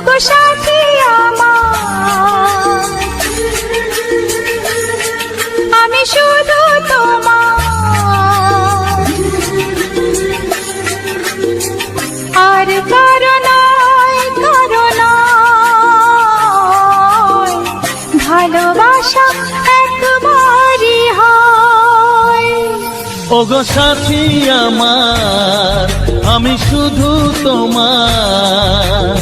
ওগো সাথী আমার, আমি শুধু তোমার, আর কারো নয়, কারো নয়, ভালোবাসা একবারই হয়। ওগো সাথী আমার, আমি শুধু তোমার,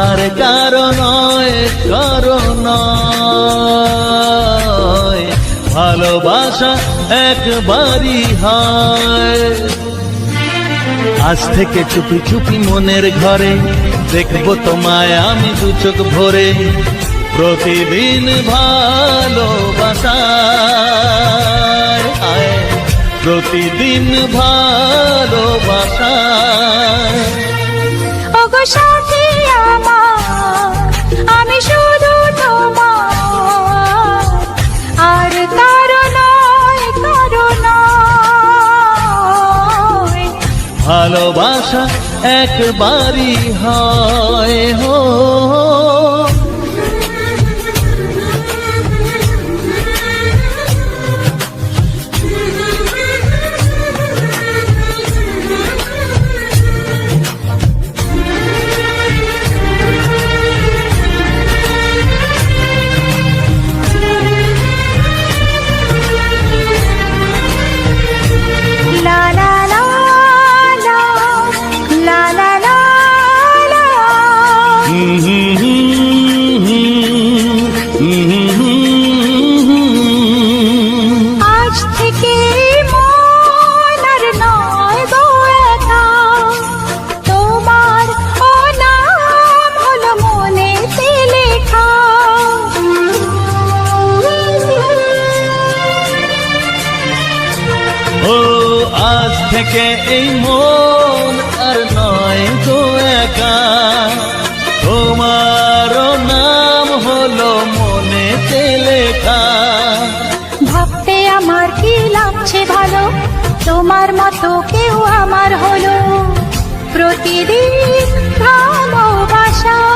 আর কারো নয়, কারো নয়, ভালোবাসা একবারই হয়। আজ থেকে চুপি চুপি মনের ঘরে দেখবো তোমায় আমি দু চোখ ভরে, প্রতিদিন ভালোবাসায়, প্রতিদিন ভালোবাসায়। ওগো সাথী আমার, আমি শুধু তোমার, আর কারো নয়, কারো নয়, ভালোবাসা একবারই হয় হো। লা লা লা লা, লা লা লা লা। আজ থেকে মন আর নয় গো একা, তোমার ও নাম হলো মনেতে লেখা। ও আজ থেকে এই মন আর নয় গো একা, তোমারও নাম হলো মনেতে লেখা। ভাবতে আমার কি লাগছে ভালো, তোমার মতো কেউ আমার হলো, প্রতিদিন ভালোবাসায়,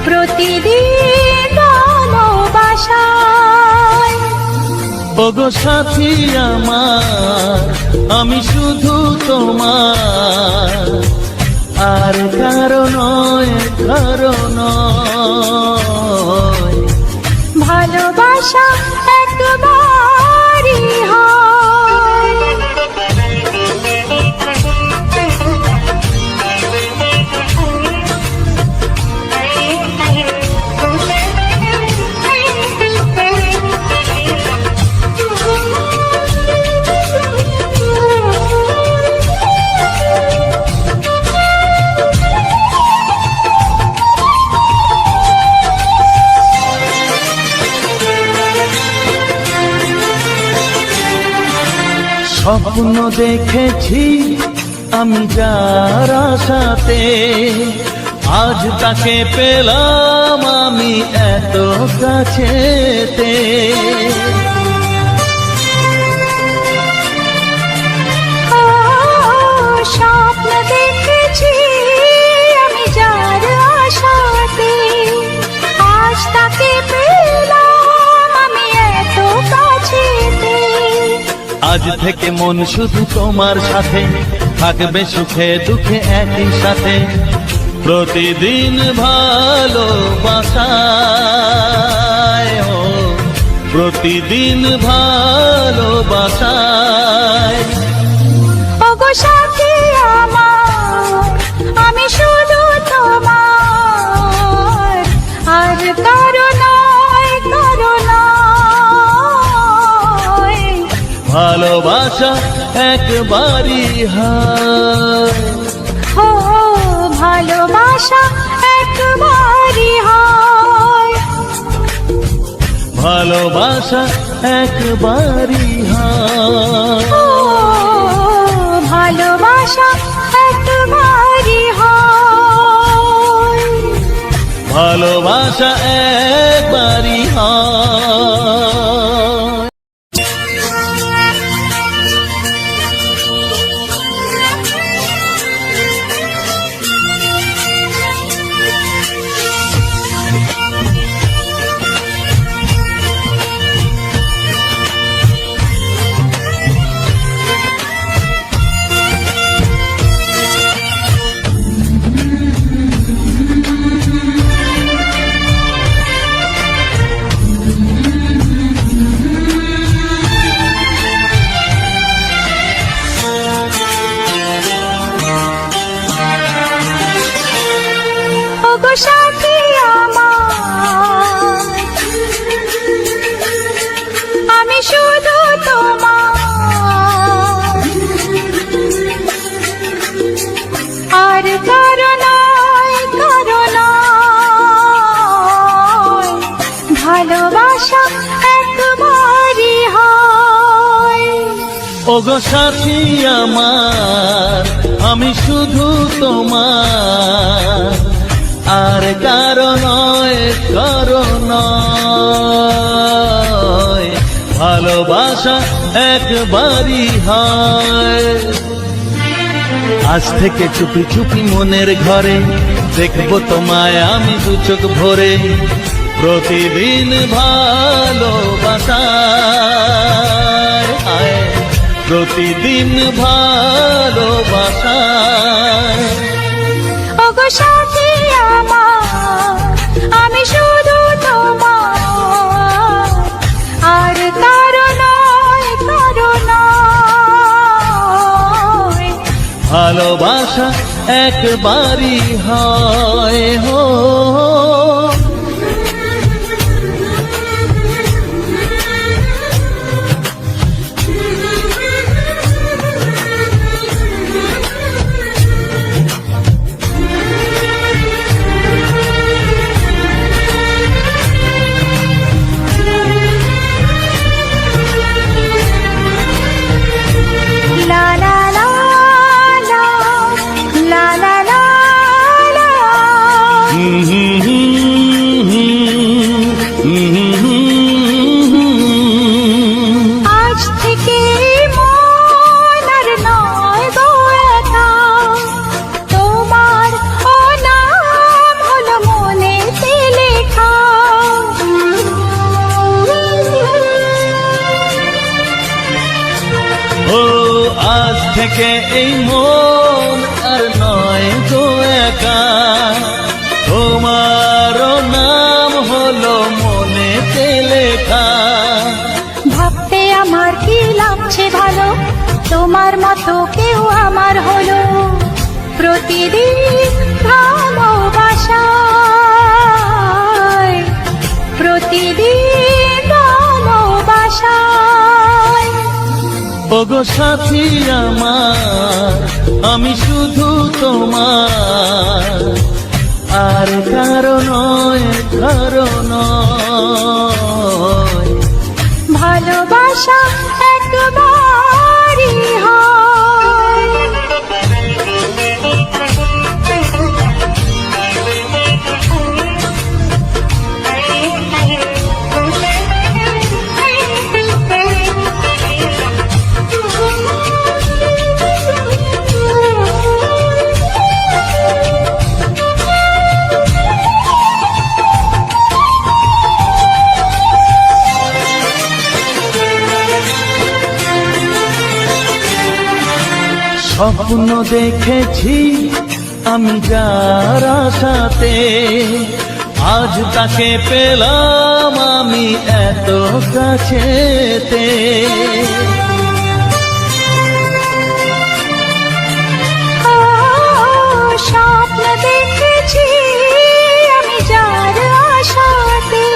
প্রতিদিন ভালোবাসায়। ওগো সাথী আমার, আমি শুধু তোমার, আর কারো নয়, কারো নয়, ভালোবাসা একবারই হয়। স্বপ্ন দেখেছি আমি যার আশাতে, আজ তাকে পেলাম আমি এত কাছেতে। স্বপ্ন দেখেছি আমি যার আশাতে, আজ তাকে পেলাম আমি এত কাছেতে। আজ থেকে মন শুধু তোমার সাথে, থাকবে সুখে দুঃখে একই সাথে, প্রতিদিন ভালোবাসায়, ও প্রতিদিন ভালোবাসায়। ওগো সাথী আমার, আমি শুধু তোমার, আর কারো নয়, কারো নয়, ভালোবাসা একবারই হয়। ও ভালোবাসা একবারই হয়। ভালোবাসা একবারই হয়। ও ভালোবাসা একবারই হয়। ভালোবাসা একবারই হয়। ওগো সাথী আমার, আমি শুধু তোমার, আর কারো নয়, কারো নয়, ভালোবাসা একবারই হয়। ওগো সাথী আমার, আমি শুধু তোমার, আর কারো নয়, কারো নয়, ভালোবাসা একবারই হয়। আজ থেকে চুপি চুপি মনের ঘরে দেখবো তোমায় আমি দু চোখ ভরে, প্রতিদিন ভালোবাসায়, হায়, প্রতিদিন ভালোবাসায়। ওগো সাথী আমার, আমি শুধু তোমার, আর কারো নয়, কারো নয়, ভালোবাসা একবারই হয় হো। লা লা লা লা, লা লা লা লা। আজ থেকে মন আর নয় গো একা, তোমার ও নাম হলো মনেতে লেখা। ও আজ থেকে এই মন আর নয় গো একা, তোমার নাম হলো মনেতে লেখা। ভাবতে আমার কি লাগছে ভালো, তোমার মতো কেউ আমার হলো, প্রতিদিন ভালোবাসায়, প্রতিদিন ভালোবাসায়। ওগো সাথী আমার, আমি শুধু তোমার, আর কারো নয়, কারো নয়, ভালোবাসা একবারই হয়। স্বপ্ন দেখেছি আমি যার আশাতে, আজ তাকে পেলাম আমি এত কাছেতে। স্বপ্ন দেখেছি আমি যার আশাতে,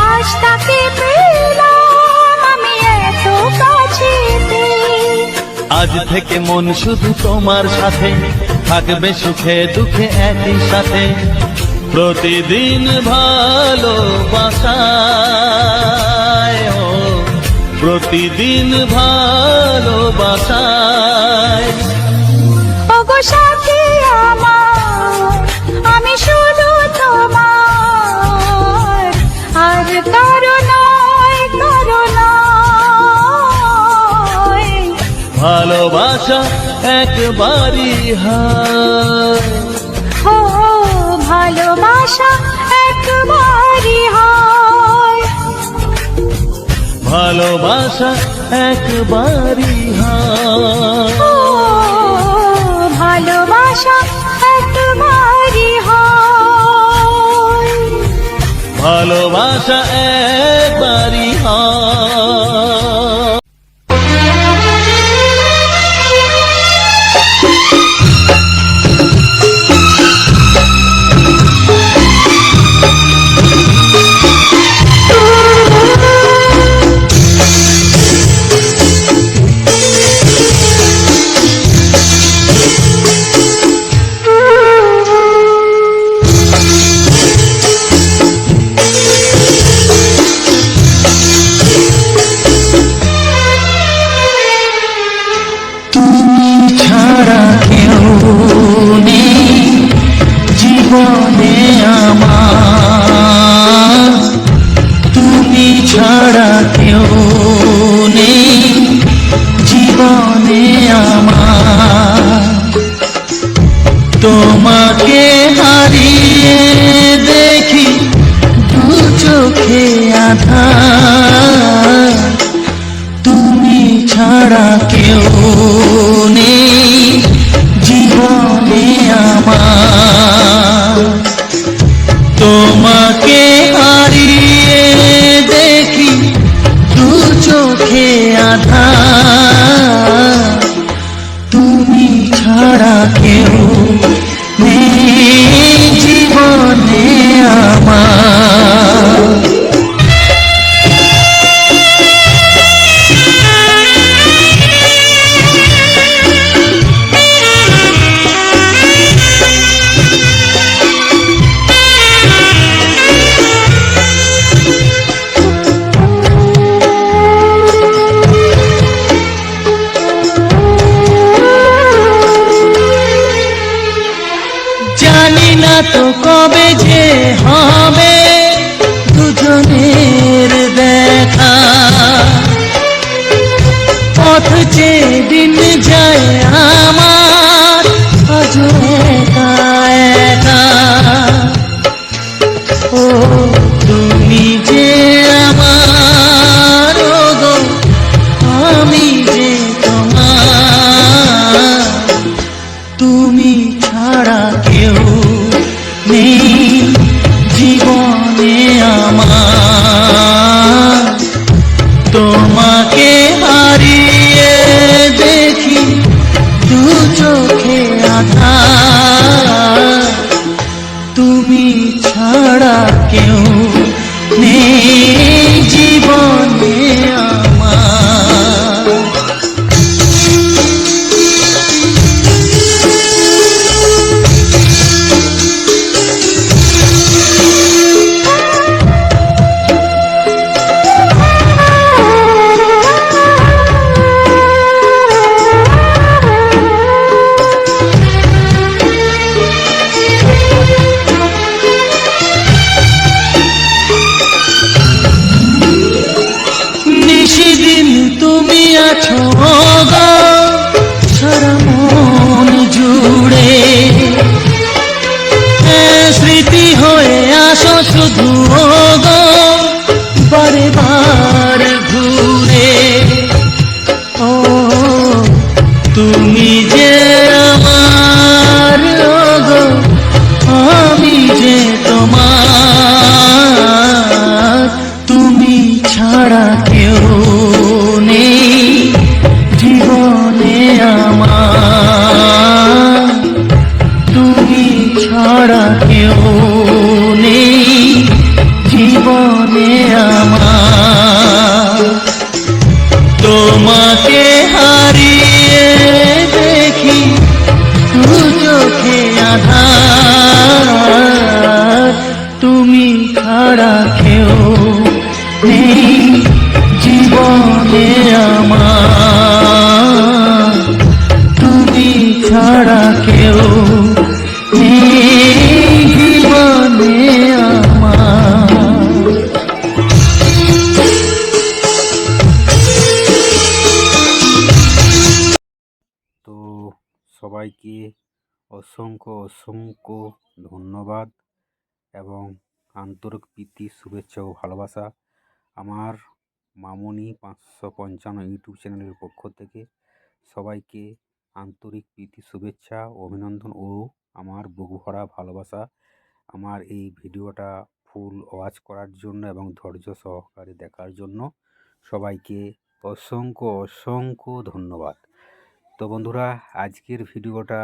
আজ তাকে পেলাম আমি এত কাছেতে। আজ থেকে মন শুধু তোমার সাথে, থাকবে সুখে দুঃখে একই সাথে, প্রতিদিন ভালোবাসায়, ও প্রতিদিন ভালোবাসায়। ওগো সাথী আমার, আমি শুধু তোমার, আর কারো নয়, কারো নয়, ভালোবাসা একবারই হয়। ও ভালোবাসা একবারই হয়। ভালোবাসা একবারই হয়। ও ভালোবাসা একবারই হয়। ভালোবাসা একবারই হয়। তোমাকে হারিয়ে দেখি দু চোখে আধার, তুমি ছাড়া কেউ নেই জীবনে আমার। তোমাকে হারিয়ে দেখি দু চোখে আধার, তুমি ছাড়া কেউ নেই জীবনে আমার। জানি না তো কবে যে হবে দুজনের দেখা, পথ চেয়ে দিন যায় আমার আজও একা একা। ও তুমি যে আমার, ও গো আমি যে তোমার, তুমি ছাড়া কেউ নেই জীবনে আমার। তোমাকে হারিয়ে দেখি দু চোখে আধার, তুমি ছাড়া কেউ নেই জীবনে আমার। নিশিদিন তুমি আছো গো সারা মন জুড়ে, স্মৃতি হয়ে আসো শুধু গো বারে বার ঘুরে। ও তুমি যে আমার, ও গো আমি যে তোমার, তুমি ছাড়া কেউ নেই জীবনে আমার। তুমি ছাড়া কেউ নেই জীবনে আমার। তোমাকে হারিয়ে দেখি দু চোখে আধার, তুমি ছাড়া কেউ নেই জীবনে আমার। তুমি ছাড়া কেউ নেই জীবনে আমার। তো সবাইকে অসংখ্য অসংখ্য ধন্যবাদ এবং আন্তরিক প্রীতি শুভেচ্ছা ও ভালোবাসা আমার মামনি 555 ইউটিউব চ্যানেলের পক্ষ থেকে। সবাইকে আন্তরিক প্রীতি শুভেচ্ছা অভিনন্দন ও আমার বুকভরা ভালোবাসা। আমার এই ভিডিওটা ফুল ওয়াচ করার জন্য এবং ধৈর্য সহকারে দেখার জন্য সবাইকে অসংখ্য অসংখ্য ধন্যবাদ। তো বন্ধুরা, আজকের ভিডিওটা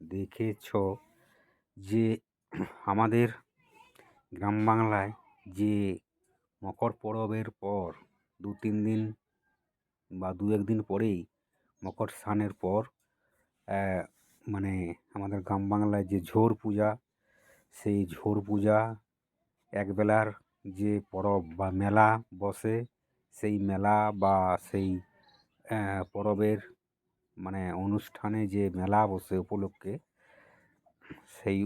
দেখেছ যে আমাদের গ্রাম বাংলায় যে মকর পরবের পর 2-3 দিন বা 2-1 দিন পরেই মকর স্নানের পর মানে আমাদের গ্রাম বাংলায় যে ঝোর পূজা, সেই ঝোর পূজা একবেলার যে পরব বা মেলা বসে, সেই মেলা বা সেই পরবের মানে অনুষ্ঠানে যে মেলা বসে উপলক্ষে, সেই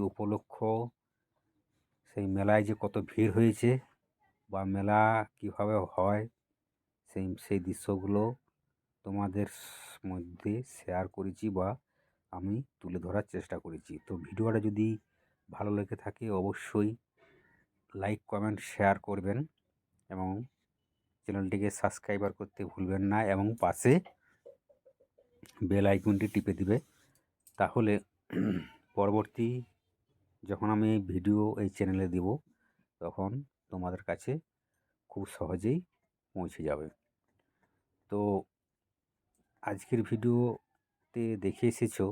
সেই মেলায় যে কত ভিড় হয়েছে বা মেলা কীভাবে হয়, সেই দৃশ্যগুলো তোমাদের মধ্যে শেয়ার করেছি বা আমি তুলে ধরার চেষ্টা করেছি। তো ভিডিওটা যদি ভালো লেগে থাকে অবশ্যই লাইক, কমেন্ট, শেয়ার করবেন এবং চ্যানেলটিকে সাবস্ক্রাইবার করতে ভুলবেন না এবং পাশে বেল আইকনটি টিপে দিবে। তাহলে পরবর্তী যখন আমি ভিডিও এই চ্যানেলে দেব তখন তোমাদের কাছে খুব সহজেই পৌঁছে যাবে। তো আজকের ভিডিওতে দেখে এসেছো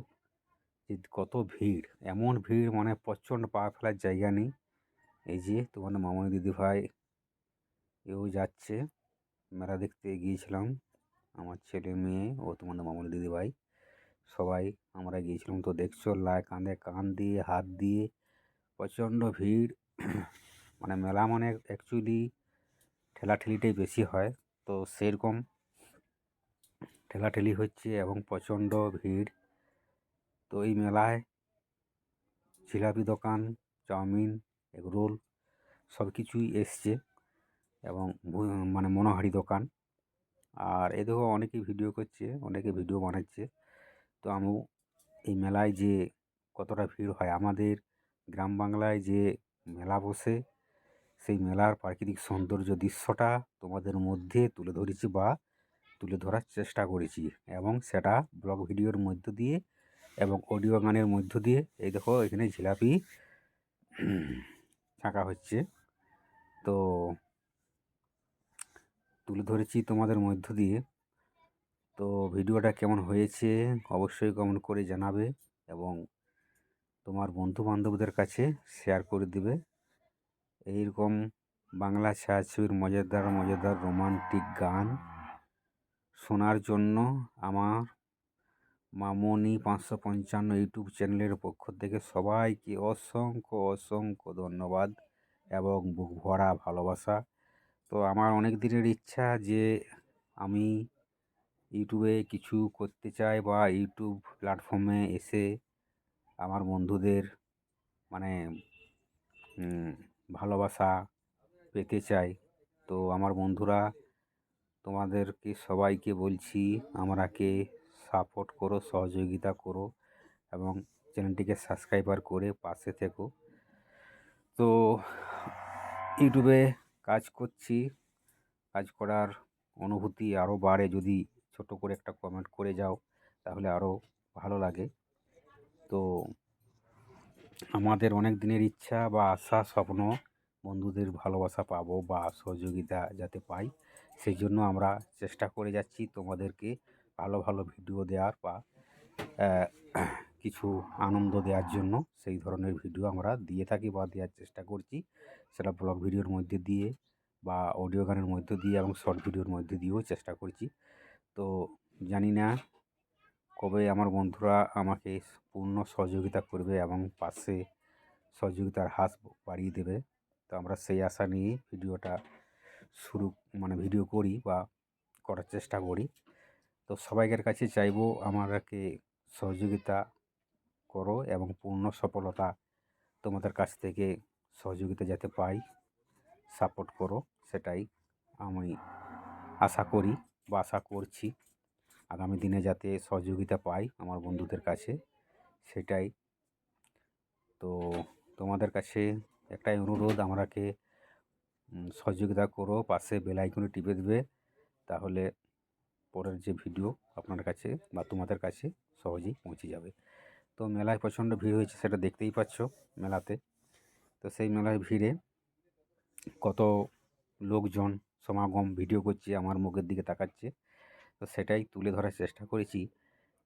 যে কত ভিড়, এমন ভিড় মানে প্রচণ্ড পা ফেলার জায়গা নেই। এই যে তোমাদের মামনি দিদিভাই এও যাচ্ছে, মেলা দেখতে গিয়েছিলাম আমার ছেলে মেয়ে ও তোমাদের মামনি দিদিভাই সবাই আমরা গিয়েছিলাম। তো দেখছো কাঁধে কান দিয়ে হাত দিয়ে প্রচণ্ড ভিড়। মানে মেলা মানে অ্যাকচুয়ালি ঠেলাঠেলিটাই বেশি হয়, তো সেরকম ঠেলাঠেলি হচ্ছে এবং প্রচণ্ড ভিড়। তো এই মেলায় জিলাপি দোকান, চাউমিন, এগরোল সব কিছুই এসছে এবং মানে মনোহারি দোকান। আর এ দেখো অনেকেই ভিডিও করছে, অনেকে ভিডিও বানাচ্ছে। তো আমিও এই মেলায় যে কতটা ভিড় হয়, আমাদের গ্রাম বাংলায় যে মেলা বসে সেই মেলার প্রাকৃতিক সৌন্দর্য দৃশ্যটা তোমাদের মধ্যে তুলে ধরেছি বা তুলে ধরার চেষ্টা করেছি এবং সেটা ব্লগ ভিডিওর মধ্য দিয়ে এবং অডিও গানের মধ্য দিয়ে। এই দেখো এখানে জিলাপি ছাঁকা হচ্ছে, তো তুলে ধরেছি তোমাদের মধ্য দিয়ে। তো ভিডিওটা কেমন হয়েছে অবশ্যই কমেন্ট করে জানাবে এবং তোমার বন্ধু বান্ধবদের কাছে শেয়ার করে দিবে। এইরকম বাংলা ছায়াছবির মজাদার মজাদার রোমান্টিক গান শোনার জন্য আমার মামনি 555 ইউটিউব চ্যানেলের পক্ষ থেকে সবাইকে অসংখ্য অসংখ্য ধন্যবাদ এবং বুক ভরা ভালোবাসা। তো আমার অনেক দিনের ইচ্ছা যে আমি ইউটিউবে কিছু করতে চাই বা ইউটিউব প্ল্যাটফর্মে এসে আমার বন্ধুদের মানে ভালোবাসা পেতে চাই। তো আমার বন্ধুরা তোমাদেরকে সবাইকে বলছি আমাকে সাপোর্ট করো, সহযোগিতা করো এবং চ্যানেলটিকে সাবস্ক্রাইবার করে পাশে থেকো। তো ইউটিউবে কাজ করছি, কাজ করার অনুভূতি আরও বাড়ে যদি ছোট করে একটা কমেন্ট করে যাও, তাহলে আরও ভালো লাগে। তো আমাদের অনেক দিনের ইচ্ছা বা আশা স্বপ্ন বন্ধুদের ভালোবাসা পাবো বা সহযোগিতা যাতে পাই, সেই জন্য আমরা চেষ্টা করে যাচ্ছি তোমাদেরকে ভালো ভালো ভিডিও দেওয়ার বা কিছু আনন্দ দেওয়ার জন্য। সেই ধরনের ভিডিও আমরা দিয়ে থাকি বা দেওয়ার চেষ্টা করছি, সেটা ব্লগ ভিডিওর মধ্যে দিয়ে বা অডিও গানের মধ্য দিয়ে এবং শর্ট ভিডিওর মধ্যে দিয়েও চেষ্টা করছি। তো জানি না কবে আমার বন্ধুরা আমাকে পূর্ণ সহযোগিতা করবে এবং পাশে সহযোগিতার হাত বাড়িয়ে দেবে। তো আমরা সেই আশা নিয়ে ভিডিওটা ভিডিও করি বা করার চেষ্টা করি। তো সবাইকার কাছে চাইবো আমাকে সহযোগিতা করো এবং পূর্ণ সফলতা তোমাদের কাছ থেকে সহযোগিতা যাতে পাই, সাপোর্ট করো, সেটাই আমি আশা করি বা আশা করছি আগামী দিনে যাতে সহযোগিতা পাই আমার বন্ধুদের কাছে, সেটাই। তো তোমাদের কাছে একটাই অনুরোধ আমাকে সহযোগিতা করো, পাশে বেল আইকনে টিপে দেবে, তাহলে পরের যে ভিডিও আপনার কাছে বা তোমাদের কাছে সহজেই পৌঁছে যাবে। তো মেলায় প্রচণ্ড ভিড় হয়েছে সেটা দেখতেই পাচ্ছ মেলাতে। তো সেই মেলায় ভিড়ে কত লোকজন সমাগম ভিডিও করছে, আমার মুখের দিকে তাকাচ্ছে। তো সেটাই তুলে ধরার চেষ্টা করেছি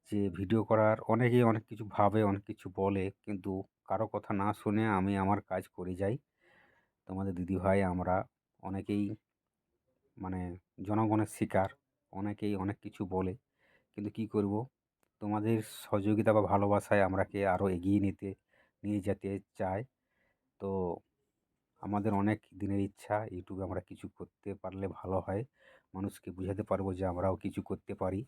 যে ভিডিও করার অনেকেই অনেক কিছু ভাবে, অনেক কিছু বলে, কিন্তু কারো কথা না শুনে আমি আমার কাজ করে যাই। তোমাদের দিদিভাই আমরা অনেকেই মানে জনগণের শিকার, অনেকেই অনেক কিছু বলে, কিন্তু কী করব, তোমাদের সহযোগিতা বা ভালোবাসায় আমরাকে আরও এগিয়ে নিয়ে যেতে চাই। তো আমাদের অনেক দিনের ইচ্ছা ইউটিউবে আমরা কিছু করতে পারলে ভালো হয়, মানুষকে বোঝাতে পারবো যে আমরাও কিছু করতে পারি।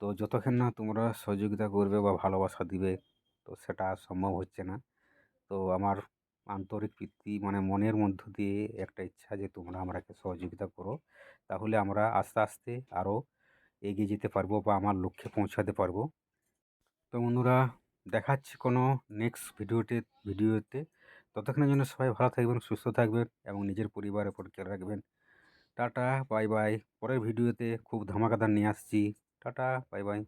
তো যতক্ষণ না তোমরা সহযোগিতা করবে বা ভালোবাসা দিবে, তো সেটা সম্ভব হচ্ছে না। তো আমার আন্তরিক প্রীতি মানে মনের মধ্য দিয়ে একটা ইচ্ছা যে তোমরা আমাকে সহযোগিতা করো, তাহলে আমরা আস্তে আস্তে আরও এগিয়ে যেতে পারবো বা আমার লক্ষ্যে পৌঁছাতে পারবো। তো বন্ধুরা, দেখাচ্ছি কোনো নেক্সট ভিডিওতে। ততক্ষণের জন্য সবাই ভালো থাকবেন, সুস্থ থাকবেন এবং নিজের পরিবারের উপর খেয়াল রাখবেন। Tata, bye bye. পরের ভিডিওতে খুব ধামাকাদার নিয়ে আসছি। Tata, bye bye.